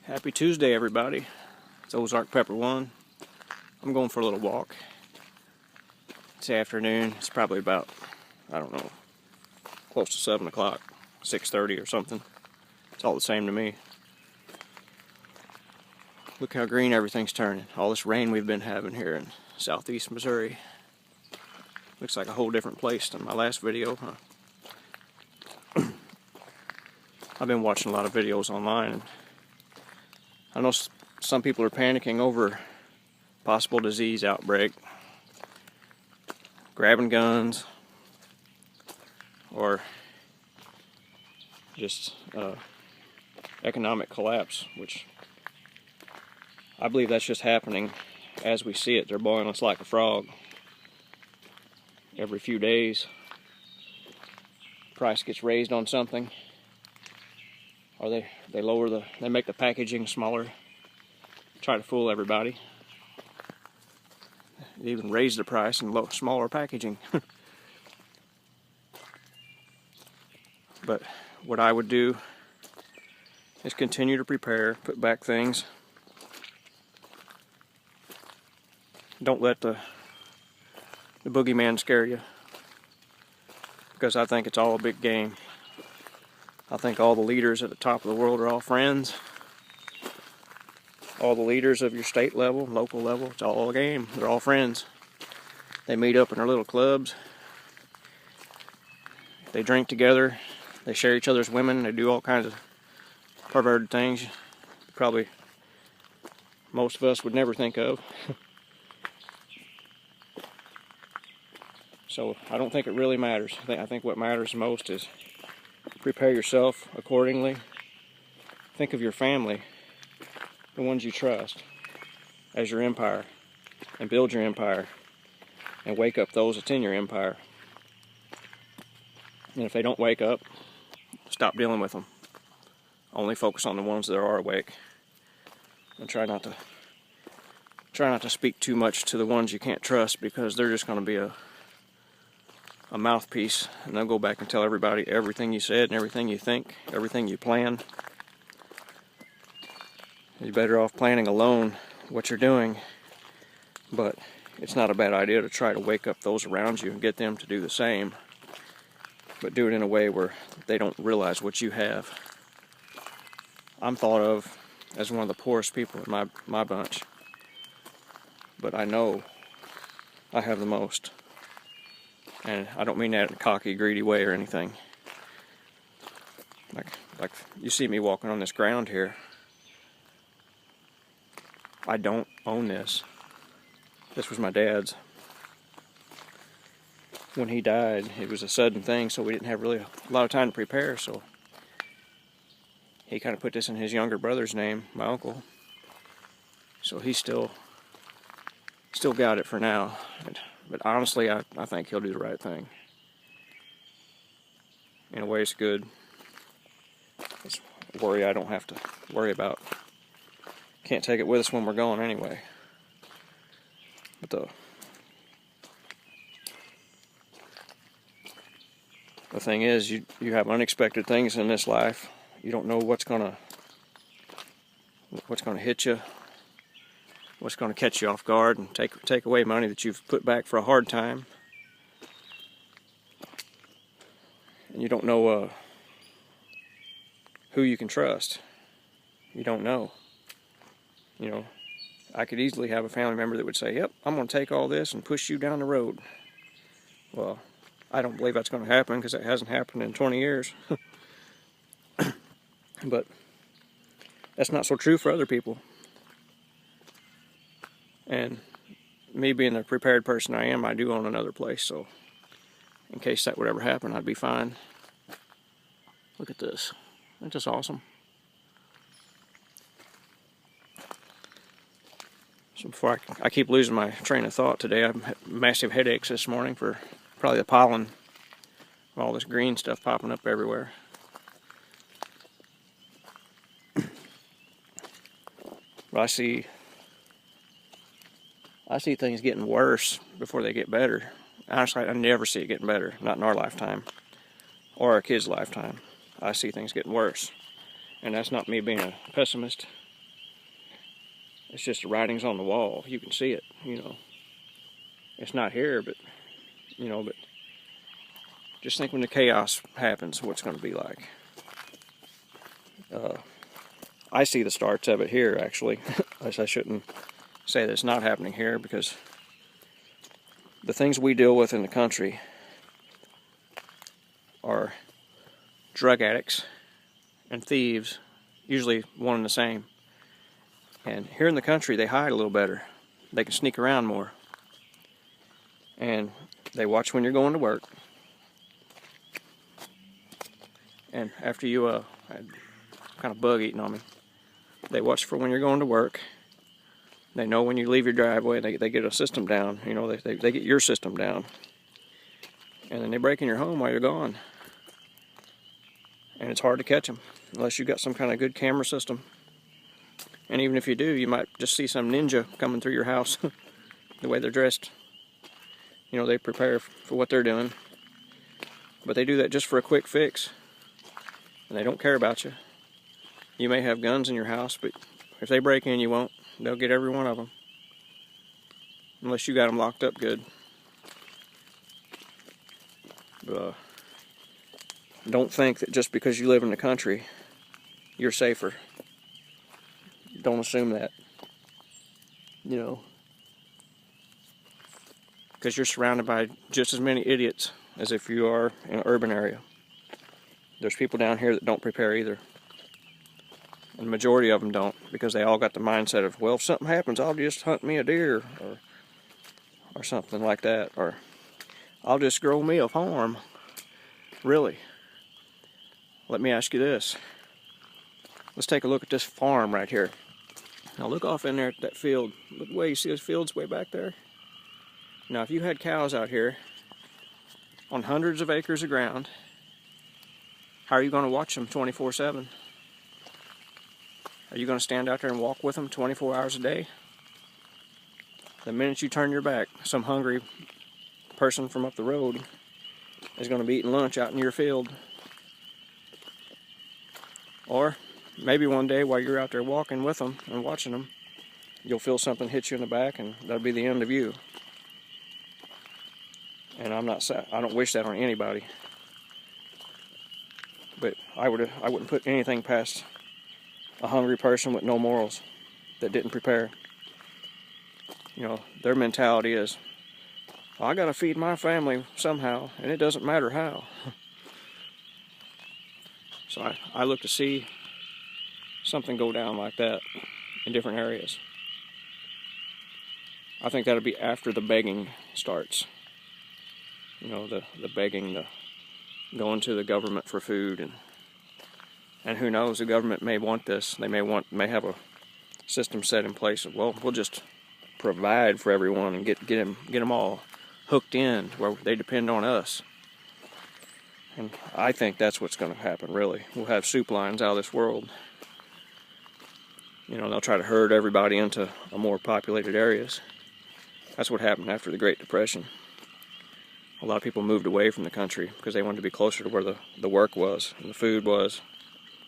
Happy Tuesday, everybody. It's Ozark Pepper 1. I'm going for a little walk. It's afternoon. It's probably about, I don't know, close to 7 o'clock, 6:30 or something. It's all the same to me. Look how green everything's turning. All this rain we've been having here in southeast Missouri. Looks like a whole different place than my last video, huh? I've been watching a lot of videos online, and I know some people are panicking over possible disease outbreak, grabbing guns, or just economic collapse, which I believe that's just happening as we see it. They're boiling us like a frog. Every few days, price gets raised on something, or they make the packaging smaller, try to fool everybody. They even raise the price in smaller packaging. But what I would do is continue to prepare, put back things. Don't let the boogeyman scare you, because I think it's all a big game. I think all the leaders at the top of the world are all friends. All the leaders of your state level, local level, it's all a game. They're all friends. They meet up in their little clubs. They drink together. They share each other's women. They do all kinds of perverted things probably most of us would never think of. So I don't think it really matters. I think what matters most is prepare yourself accordingly. Think of your family, the ones you trust, as your empire, and build your empire, and wake up those that's in your empire. And if they don't wake up, stop dealing with them. Only focus on the ones that are awake, and try not to speak too much to the ones you can't trust, because they're just going to be a mouthpiece, and they'll go back and tell everybody everything you said and everything you think, everything you plan. You're better off planning alone what you're doing, but it's not a bad idea to try to wake up those around you and get them to do the same, but do it in a way where they don't realize what you have. I'm thought of as one of the poorest people in my bunch, but I know I have the most. And I don't mean that in a cocky, greedy way or anything. Like you see me walking on this ground here. I don't own this. This was my dad's. When he died, it was a sudden thing, so we didn't have really a lot of time to prepare. So he kind of put this in his younger brother's name, my uncle. So he still got it for now. But honestly, I think he'll do the right thing. In a way, it's good. It's a worry I don't have to worry about. Can't take it with us when we're going anyway. But the thing is, you have unexpected things in this life. You don't know what's gonna hit you, what's going to catch you off guard and take away money that you've put back for a hard time. And you don't know who you can trust. You don't know. You know, I could easily have a family member that would say, "Yep, I'm going to take all this and push you down the road." Well, I don't believe that's going to happen, because it hasn't happened in 20 years. But that's not so true for other people. And me being the prepared person I am, I do own another place, so in case that would ever happen, I'd be fine. Look at this. Isn't this awesome? So before I keep losing my train of thought today, I've had massive headaches this morning for probably the pollen, all this green stuff popping up everywhere. But I see things getting worse before they get better. Honestly, I never see it getting better. Not in our lifetime. Or our kids' lifetime. I see things getting worse. And that's not me being a pessimist. It's just the writings on the wall. You can see it, you know. It's not here, but, you know, but just think when the chaos happens, what's going to be like. I see the starts of it here, actually. I shouldn't say that it's not happening here, because the things we deal with in the country are drug addicts and thieves, usually one and the same. And here in the country, they hide a little better. They can sneak around more. And they watch when you're going to work. And after you had kind of bug eating on me, they watch for when you're going to work. They know when you leave your driveway. They get a system down. You know, they get your system down. And then they break in your home while you're gone. And it's hard to catch them unless you've got some kind of good camera system. And even if you do, you might just see some ninja coming through your house. The way they're dressed. You know, they prepare for what they're doing. But they do that just for a quick fix. And they don't care about you. You may have guns in your house, but if they break in, you won't. They'll get every one of them. Unless you got them locked up good. But, don't think that just because you live in the country, you're safer. Don't assume that. You know. Because you're surrounded by just as many idiots as if you are in an urban area. There's people down here that don't prepare either. And the majority of them don't, because they all got the mindset of, well, if something happens, I'll just hunt me a deer, or something like that, or I'll just grow me a farm. Really? Let me ask you this. Let's take a look at this farm right here. Now look off in there at that field. Look the way you see those fields way back there. Now if you had cows out here on hundreds of acres of ground, how are you going to watch them 24/7? Are you going to stand out there and walk with them 24 hours a day? The minute you turn your back, some hungry person from up the road is going to be eating lunch out in your field. Or maybe one day while you're out there walking with them and watching them, you'll feel something hit you in the back, and that'll be the end of you. And I don't wish that on anybody. But I wouldn't put anything past a hungry person with no morals that didn't prepare. You know, their mentality is, well, I gotta feed my family somehow, and it doesn't matter how. So I look to see something go down like that in different areas. I think that'll be after the begging starts. You know, the begging, the going to the government for food, and who knows, the government may want this. They may have a system set in place of, well, we'll just provide for everyone and get them all hooked in where they depend on us. And I think that's what's going to happen, really. We'll have soup lines out of this world. You know, they'll try to herd everybody into a more populated areas. That's what happened after the Great Depression. A lot of people moved away from the country because they wanted to be closer to where the work was, and the food was,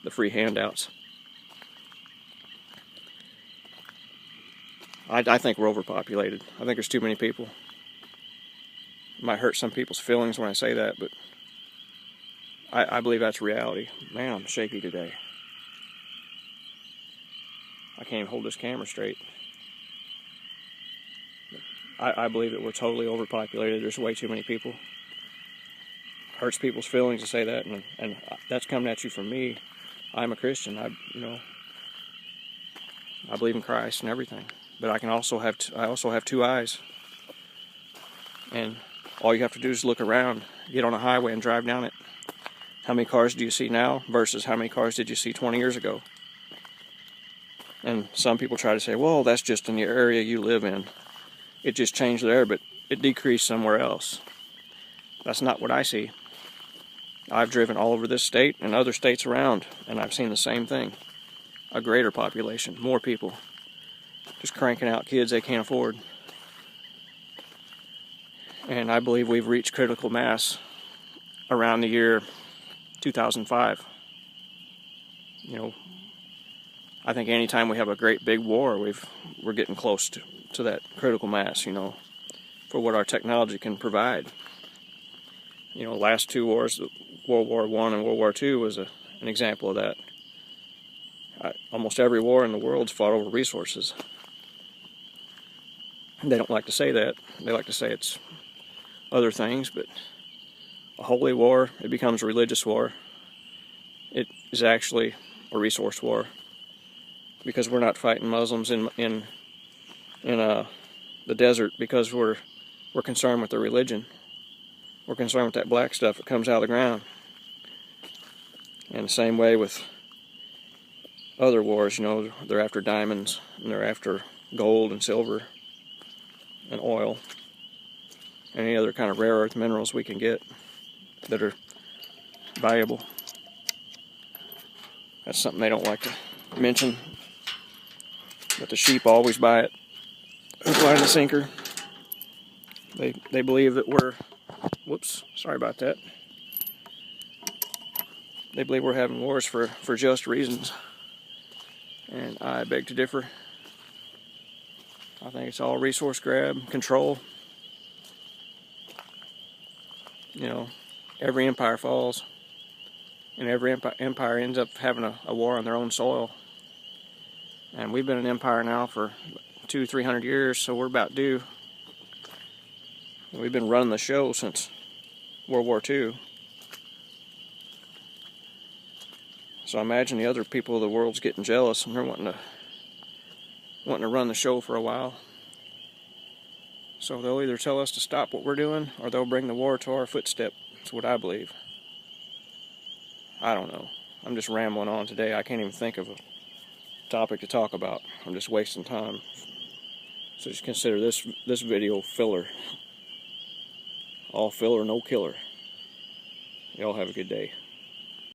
the free handouts. I think we're overpopulated. I think there's too many people. It might hurt some people's feelings when I say that, but I believe that's reality. Man, I'm shaky today. I can't even hold this camera straight. I believe that we're totally overpopulated. There's way too many people. Hurts people's feelings to say that, and that's coming at you from me. I'm a Christian. I believe in Christ and everything. But I also have two eyes. And all you have to do is look around, get on a highway and drive down it. How many cars do you see now versus how many cars did you see 20 years ago? And some people try to say, well, that's just in the area you live in. It just changed there, but it decreased somewhere else. That's not what I see. I've driven all over this state and other states around, and I've seen the same thing. A greater population, more people. Just cranking out kids they can't afford. And I believe we've reached critical mass around the year 2005. You know, I think anytime we have a great big war, we're getting close to that critical mass, you know, for what our technology can provide. You know, last two wars, World War I and World War II, was an example of that. Almost every war in the world's fought over resources. They don't like to say that. They like to say it's other things, but a holy war, it becomes a religious war. It is actually a resource war, because we're not fighting Muslims in the desert because we're concerned with their religion. We're concerned with that black stuff that comes out of the ground. And the same way with other wars, you know, they're after diamonds, and they're after gold and silver and oil, and any other kind of rare earth minerals we can get that are valuable. That's something they don't like to mention, but the sheep always buy it hook, line, and sinker. They believe that we're, whoops, sorry about that. They believe we're having wars for just reasons, and I beg to differ. I think it's all resource grab, control. You know, every empire falls, and every empire ends up having a war on their own soil. And we've been an empire now for 200-300 years, so we're about due. We've been running the show since World War II. So I imagine the other people of the world's getting jealous, and they're wanting to run the show for a while. So they'll either tell us to stop what we're doing, or they'll bring the war to our footstep. That's what I believe. I don't know. I'm just rambling on today. I can't even think of a topic to talk about. I'm just wasting time. So just consider this video filler. All filler, no killer. Y'all have a good day.